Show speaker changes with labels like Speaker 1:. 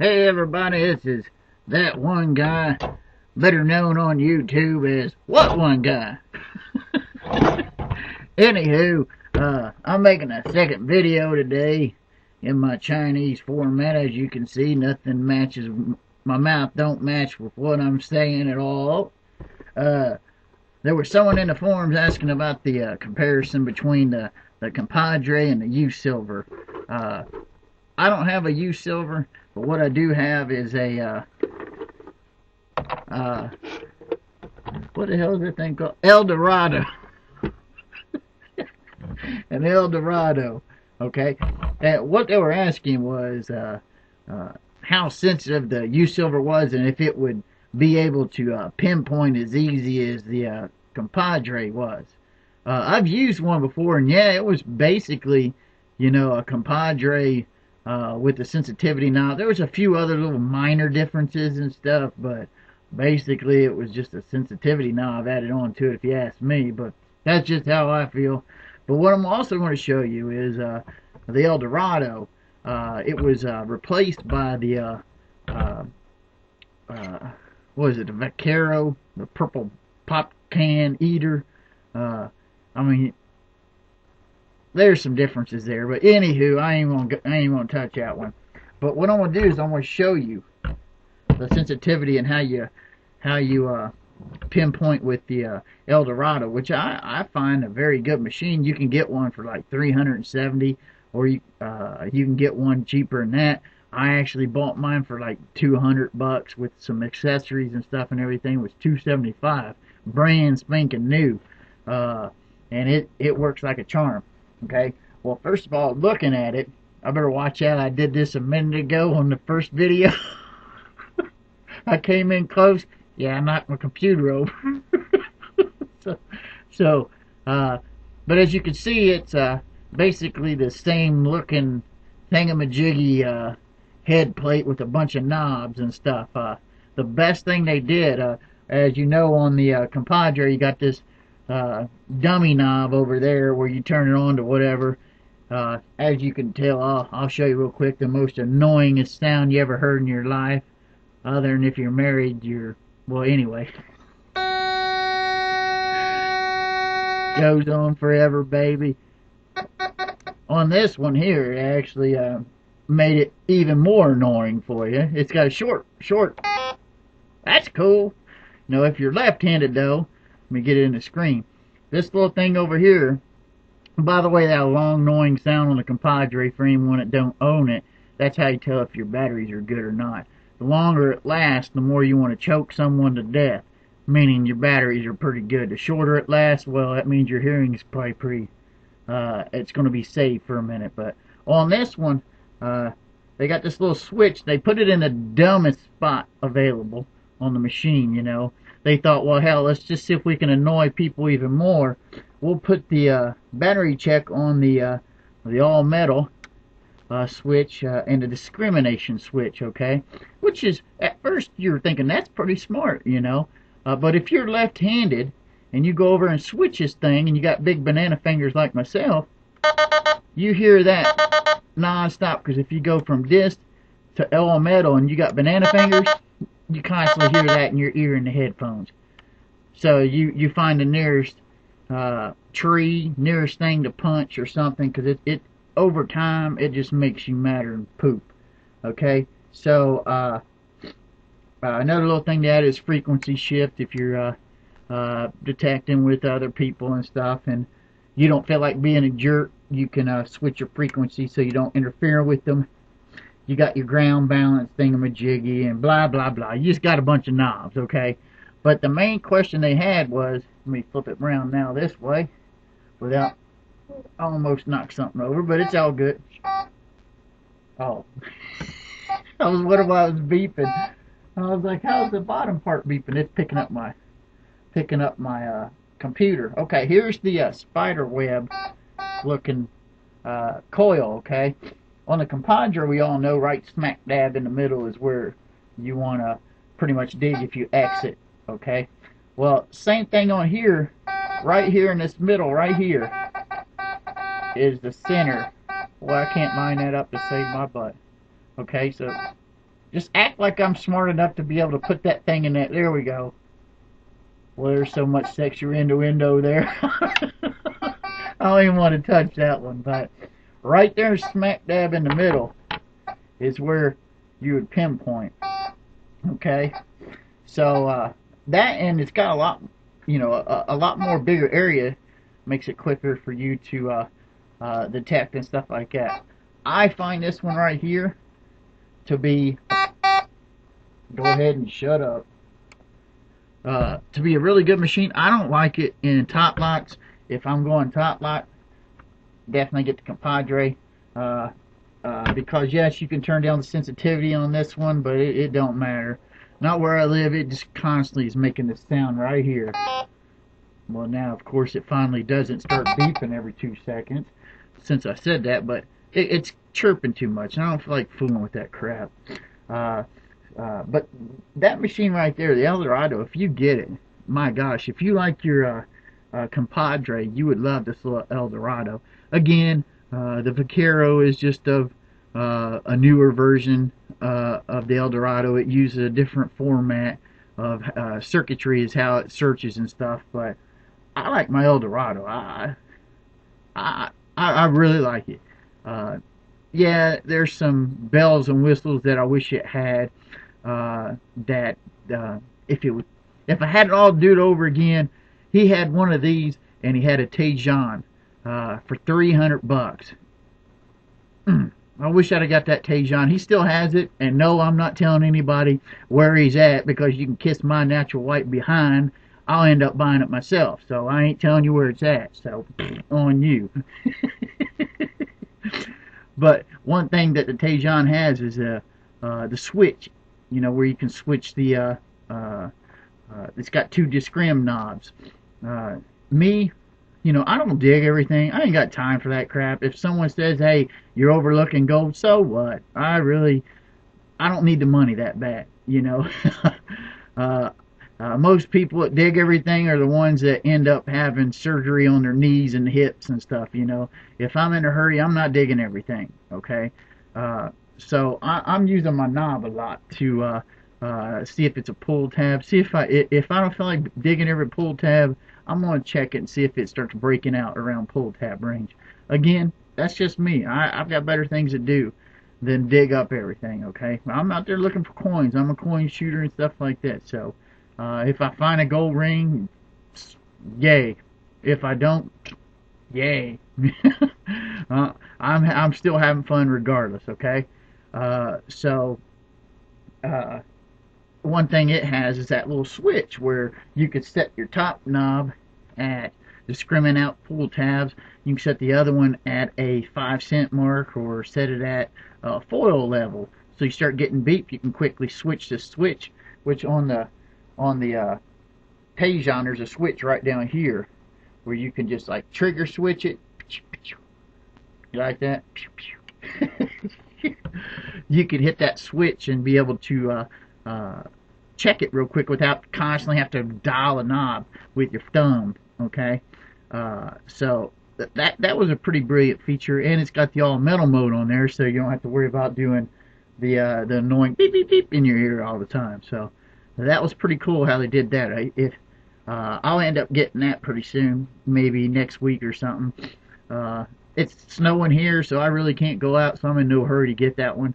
Speaker 1: Hey everybody, this is that one guy, better known on YouTube as What One Guy. Anywho, I'm making a second video today in my Chinese format. As you can see, nothing matches, my mouth don't match with what I'm saying at all. There was someone in the forums asking about the comparison between the Compadre and the U-Silver. I don't have a U-Silver, but what I do have is a, what the hell is that thing called? El Dorado. An El Dorado, okay? And what they were asking was how sensitive the U-Silver was and if it would be able to pinpoint as easy as the Compadre was. I've used one before, and yeah, it was basically, you know, a Compadre with the sensitivity knob. There was a few other little minor differences and stuff, but basically it was just a sensitivity knob added on to it, if you ask me. But that's just how I feel. But what I'm also going to show you is the El Dorado. It was replaced by the what is it, the Vaquero, the purple pop can eater. I mean, there's some differences there, but anywho, I ain't gonna touch that one. But what I'm gonna do is I'm gonna show you the sensitivity and how you pinpoint with the El Dorado, which I find a very good machine. You can get one for like $370, or you can get one cheaper than that. I actually bought mine for like $200 with some accessories and stuff and everything. It was $275, brand spanking new, and it works like a charm. Okay, well, first of all, looking at it, I better watch out. I did this a minute ago on the first video. I came in close. Yeah, I knocked my computer over. But as you can see, it's basically the same looking thingamajiggy head plate with a bunch of knobs and stuff. The best thing they did, as you know, on the Compadre, you got this dummy knob over there where you turn it on to whatever. As you can tell, I'll show you real quick, the most annoyingest sound you ever heard in your life, other than if you're married, well, anyway. Goes on forever, baby. On this one here, it actually made it even more annoying for you. It's got a short. That's cool. Now, if you're left-handed, though, let me get it in the screen. This little thing over here, by the way, that long, annoying sound on the Compadre for anyone that don't own it, that's how you tell if your batteries are good or not. The longer it lasts, the more you want to choke someone to death, meaning your batteries are pretty good. The shorter it lasts, well, that means your hearing is probably pretty, it's going to be safe for a minute. But on this one, they got this little switch. They put it in the dumbest spot available on the machine, you know. They thought, well, hell, let's just see if we can annoy people even more. We'll put the battery check on the all metal switch and the discrimination switch, okay? Which is, at first you're thinking that's pretty smart, you know. But if you're left-handed and you go over and switch this thing and you got big banana fingers like myself, you hear that non-stop, because if you go from this to all metal and you got banana fingers, you constantly hear that in your ear in the headphones. So you find the nearest tree, nearest thing to punch or something, because it over time it just makes you madder than poop. Okay, so another little thing to add is frequency shift. If you're detecting with other people and stuff and you don't feel like being a jerk, you can switch your frequency so you don't interfere with them. You got your ground balance thingamajiggy and blah blah blah. You just got a bunch of knobs, okay? But the main question they had was, let me flip it around now this way without almost knock something over, but it's all good. Oh, I was wondering why I was beeping. I was like, how's the bottom part beeping? It's picking up my computer. Okay, here's the spider web looking coil, okay? On the Compadre, we all know right smack dab in the middle is where you want to pretty much dig if you exit, okay? Well, same thing on here. Right here in this middle, right here, is the center. Well, I can't line that up to save my butt. Okay, so Just act like I'm smart enough to be able to put that thing in that. There we go. Well, there's so much sexual innuendo there. I don't even want to touch that one, but right there, smack dab in the middle, is where you would pinpoint. Okay, so that, and it's got a lot, a lot more bigger area, makes it quicker for you to detect and stuff like that. I find this one right here to be, go ahead and shut up, to be a really good machine. I don't like it in top locks. If I'm going top lock, definitely get the Compadre, because yes, you can turn down the sensitivity on this one, but it don't matter. Not where I live. It just constantly is making this sound right here. Well, now of course it finally doesn't start beeping every 2 seconds since I said that, but it's chirping too much. I don't feel like fooling with that crap. But that machine right there, the El Dorado, if you get it, my gosh, if you like your Compadre, you would love this little El Dorado. Again, the Vaquero is just a newer version of the El Dorado. It uses a different format of circuitry, is how it searches and stuff. But I like my El Dorado. I really like it. Yeah, there's some bells and whistles that I wish it had. That if I had it all do it over again, he had one of these and he had a Tejon for $300. I wish I'd have got that Tejon. He still has it, and no, I'm not telling anybody where he's at, because you can kiss my natural white behind. I'll end up buying it myself, so I ain't telling you where it's at. So on you. But one thing that the Tejon has is the switch. Where you can switch the. It's got 2 discrim knobs. Me, I don't dig everything. I ain't got time for that crap. If someone says, hey, you're overlooking gold, so what? I don't need the money that bad, most people that dig everything are the ones that end up having surgery on their knees and hips and stuff, If I'm in a hurry, I'm not digging everything, okay? So I'm using my knob a lot to see if it's a pull tab. See if I don't feel like digging every pull tab, I'm going to check it and see if it starts breaking out around pull tab range. Again, that's just me. I've got better things to do than dig up everything, okay? I'm out there looking for coins. I'm a coin shooter and stuff like that. So if I find a gold ring, yay. If I don't, yay. I'm still having fun regardless, okay? One thing it has is that little switch where you could set your top knob at discriminate out pull tabs. You can set the other one at a 5-cent mark, or set it at foil level. So you start getting beep, you can quickly switch the switch, which on the Tejon, there's a switch right down here where you can just like trigger switch it. You like that? You could hit that switch and be able to check it real quick without constantly have to dial a knob with your thumb. Okay, so that was a pretty brilliant feature, and it's got the all metal mode on there, so you don't have to worry about doing the annoying beep beep beep in your ear all the time. So that was pretty cool how they did that. I'll end up getting that pretty soon, maybe next week or something. It's snowing here, so I really can't go out, so I'm in no hurry to get that one.